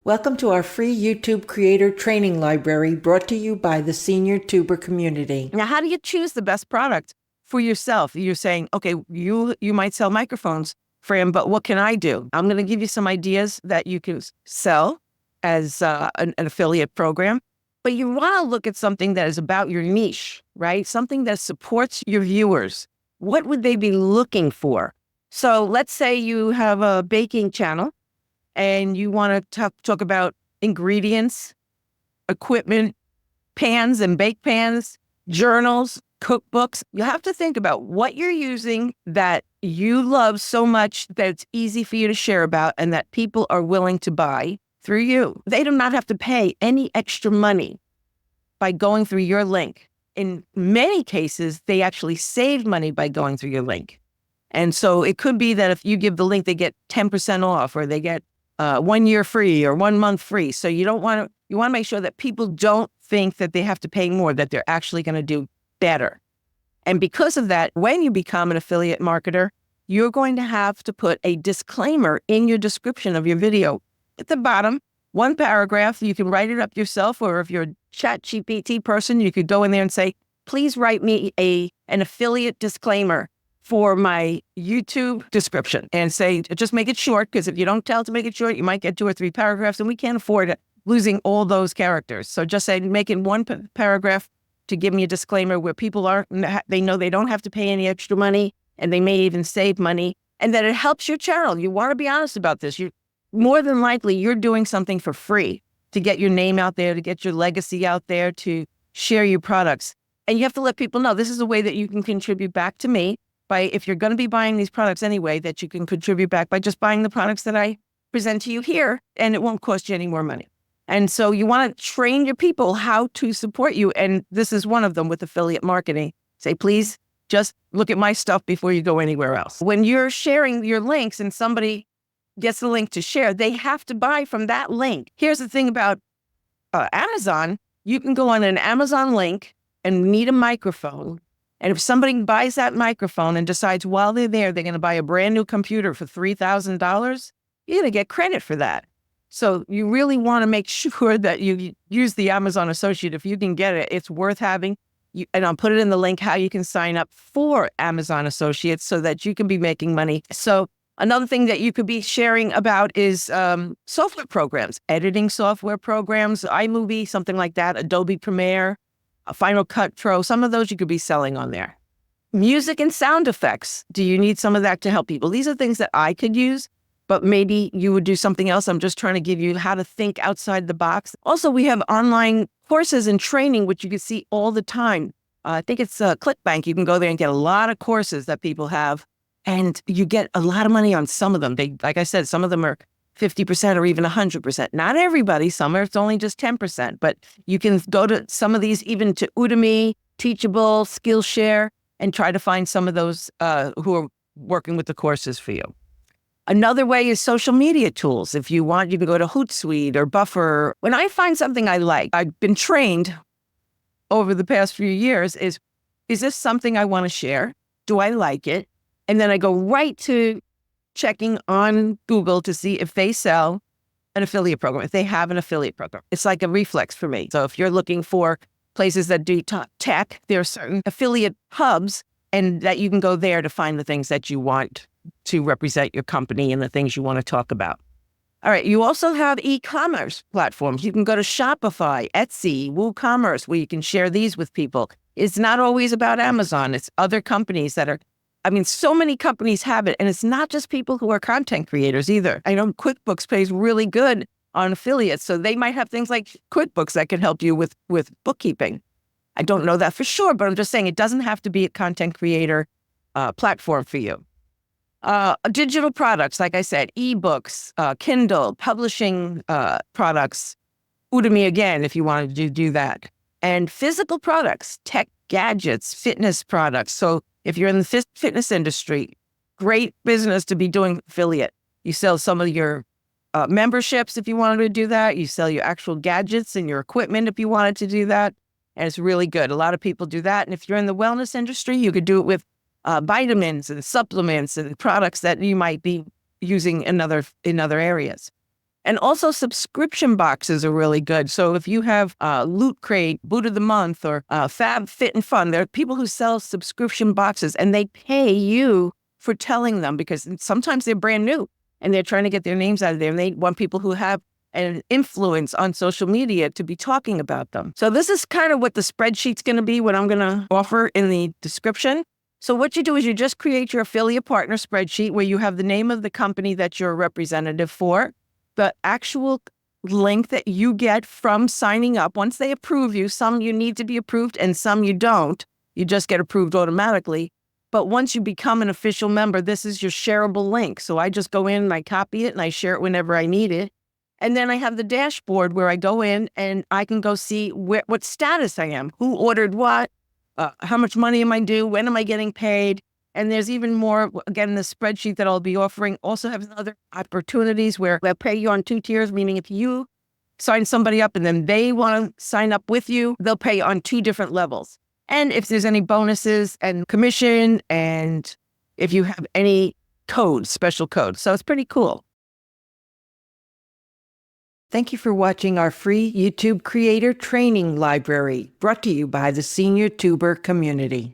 Welcome to our free YouTube creator training library brought to you by the senior tuber community. Now, how do you choose the best product for yourself? You're saying, okay, you might sell microphones, Fran, but what can I do? I'm going to give you some ideas that you can sell as an affiliate program, but you want to look at something that is about your niche, right? Something that supports your viewers. What would they be looking for? So let's say you have a baking channel and you want to talk about ingredients, equipment, pans and bake pans, journals, cookbooks. You have to think about what you're using that you love so much that it's easy for you to share about and that people are willing to buy through you. They do not have to pay any extra money by going through your link. In many cases, they actually save money by going through your link. And so it could be that if you give the link, they get 10% off or they get 1 year free or 1 month free. So you want to make sure that people don't think that they have to pay more, that they're actually going to do better. And because of that, when you become an affiliate marketer, you're going to have to put a disclaimer in your description of your video. At the bottom, 1 paragraph, you can write it up yourself, or if you're a ChatGPT person, you could go in there and say, please write me an affiliate disclaimer for my YouTube description, and say, just make it short, because if you don't tell to make it short, you might get 2 or 3 paragraphs, and we can't afford losing all those characters. So just say, make it 1 paragraph to give me a disclaimer where people they know they don't have to pay any extra money, and they may even save money, and that it helps your channel. You want to be honest about this. More than likely, you're doing something for free to get your name out there, to get your legacy out there, to share your products. And you have to let people know this is a way that you can contribute back to me if you're going to be buying these products anyway, that you can contribute back by just buying the products that I present to you here, and it won't cost you any more money. And so you want to train your people how to support you. And this is one of them with affiliate marketing. Say, please just look at my stuff before you go anywhere else. When you're sharing your links and somebody gets the link to share, they have to buy from that link. Here's the thing about Amazon. You can go on an Amazon link and need a microphone. And if somebody buys that microphone and decides while they're there, they're going to buy a brand new computer for $3,000, you're going to get credit for that. So you really want to make sure that you use the Amazon Associate. If you can get it, it's worth having. And I'll put it in the link how you can sign up for Amazon Associates so that you can be making money. So another thing that you could be sharing about is software programs, editing software programs, iMovie, something like that, Adobe Premiere, Final Cut Pro. Some of those you could be selling on there. Music and sound effects. Do you need some of that to help people? These are things that I could use, but maybe you would do something else. I'm just trying to give you how to think outside the box. Also, we have online courses and training, which you can see all the time. I think it's ClickBank. You can go there and get a lot of courses that people have, and you get a lot of money on some of them. Like I said, some of them are 50% or even 100%. Not everybody. Some are, it's only just 10%. But you can go to some of these, even to Udemy, Teachable, Skillshare, and try to find some of those who are working with the courses for you. Another way is social media tools. If you want, you can go to Hootsuite or Buffer. When I find something I like, I've been trained over the past few years, is this something I want to share? Do I like it? And then I go right to checking on Google to see if they sell an affiliate program, if they have an affiliate program. It's like a reflex for me. So if you're looking for places that do tech, there are certain affiliate hubs, and that you can go there to find the things that you want to represent your company and the things you want to talk about. All right. You also have e-commerce platforms. You can go to Shopify, Etsy, WooCommerce, where you can share these with people. It's not always about Amazon. It's other companies that are, so many companies have it. And it's not just people who are content creators either. I know QuickBooks pays really good on affiliates. So they might have things like QuickBooks that can help you with bookkeeping. I don't know that for sure, but I'm just saying it doesn't have to be a content creator platform for you. Digital products, like I said, ebooks, Kindle, publishing products, Udemy again, if you wanted to do that. And physical products, tech gadgets, fitness products. So if you're in the fitness industry, great business to be doing affiliate. You sell some of your memberships if you wanted to do that. You sell your actual gadgets and your equipment if you wanted to do that. And it's really good. A lot of people do that. And if you're in the wellness industry, you could do it with vitamins and supplements and products that you might be using in other areas. And also subscription boxes are really good. So if you have Loot Crate, Boot of the Month, or Fab Fit and Fun, there are people who sell subscription boxes and they pay you for telling them, because sometimes they're brand new and they're trying to get their names out of there and they want people who have an influence on social media to be talking about them. So this is kind of what the spreadsheet's going to be, what I'm going to offer in the description. So what you do is you just create your affiliate partner spreadsheet where you have the name of the company that you're a representative for, the actual link that you get from signing up. Once they approve you, some you need to be approved and some you don't. You just get approved automatically. But once you become an official member, this is your shareable link. So I just go in and I copy it and I share it whenever I need it. And then I have the dashboard where I go in and I can go see what status I am, who ordered what, how much money am I due, when am I getting paid. And there's even more, again, the spreadsheet that I'll be offering also has other opportunities where they'll pay you on 2 tiers, meaning if you sign somebody up and then they want to sign up with you, they'll pay you on 2 different levels. And if there's any bonuses and commission, and if you have any codes, special codes. So it's pretty cool. Thank you for watching our free YouTube Creator Training Library, brought to you by the Senior Tuber community.